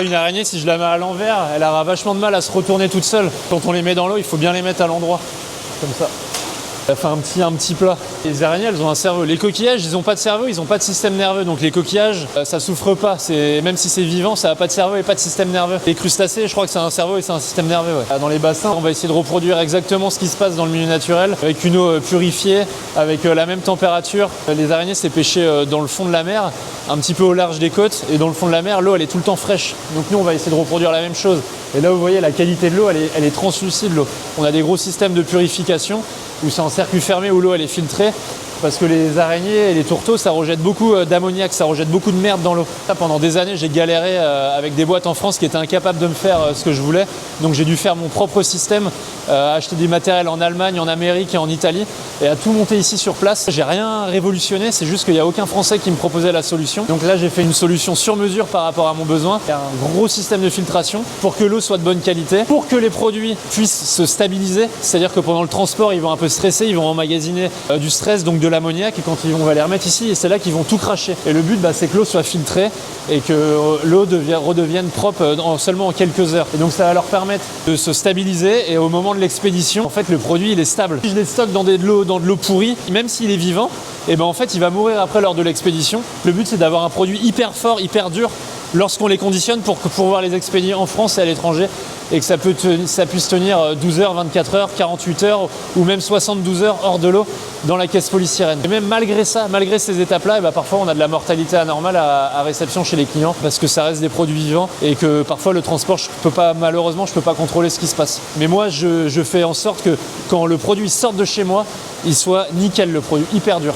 Une araignée, si je la mets à l'envers, elle aura vachement de mal à se retourner toute seule. Quand on les met dans l'eau, il faut bien les mettre à l'endroit, comme ça. Ça fait un petit plat. Les araignées, elles ont un cerveau. Les coquillages, ils n'ont pas de cerveau, ils n'ont pas de système nerveux. Donc les coquillages, ça souffre pas. Même si c'est vivant, ça n'a pas de cerveau et pas de système nerveux. Les crustacés, je crois que c'est un cerveau et c'est un système nerveux. Ouais. Dans les bassins, on va essayer de reproduire exactement ce qui se passe dans le milieu naturel, avec une eau purifiée, avec la même température. Les araignées, c'est pêché dans le fond de la mer, un petit peu au large des côtes. Et dans le fond de la mer, l'eau, elle est tout le temps fraîche. Donc nous, on va essayer de reproduire la même chose. Et là, vous voyez, la qualité de l'eau, elle est translucide, l'eau. On a des gros systèmes de purification où c'est en circuit fermé où l'eau elle est filtrée, parce que les araignées et les tourteaux, ça rejette beaucoup d'ammoniac, ça rejette beaucoup de merde dans l'eau. Pendant des années, j'ai galéré avec des boîtes en France qui étaient incapables de me faire ce que je voulais. Donc j'ai dû faire mon propre système, acheter des matériels en Allemagne, en Amérique et en Italie, et à tout monter ici sur place. J'ai rien révolutionné, c'est juste qu'il n'y a aucun Français qui me proposait la solution. Donc là, j'ai fait une solution sur mesure par rapport à mon besoin. Il y a un gros système de filtration pour que l'eau soit de bonne qualité, pour que les produits puissent se stabiliser. C'est-à-dire que pendant le transport, ils vont un peu stresser, ils vont emmagasiner du stress, donc de l'ammoniac, et quand on va les remettre ici, et c'est là qu'ils vont tout cracher. Et le but, c'est que l'eau soit filtrée et que l'eau redevienne propre seulement en quelques heures. Et donc ça va leur permettre de se stabiliser, et au moment de l'expédition, en fait, le produit il est stable. Si je les stocke dans de l'eau pourrie, même s'il est vivant, et en fait il va mourir après lors de l'expédition. Le but, c'est d'avoir un produit hyper fort, hyper dur lorsqu'on les conditionne pour pouvoir les expédier en France et à l'étranger, et que ça puisse tenir 12 heures, 24 heures, 48 heures ou même 72 heures hors de l'eau dans la caisse polystyrène. Et même malgré ça, malgré ces étapes-là, parfois on a de la mortalité anormale à réception chez les clients, parce que ça reste des produits vivants et que parfois le transport, malheureusement, je peux pas contrôler ce qui se passe. Mais moi, je fais en sorte que quand le produit sorte de chez moi, il soit nickel, le produit, hyper dur.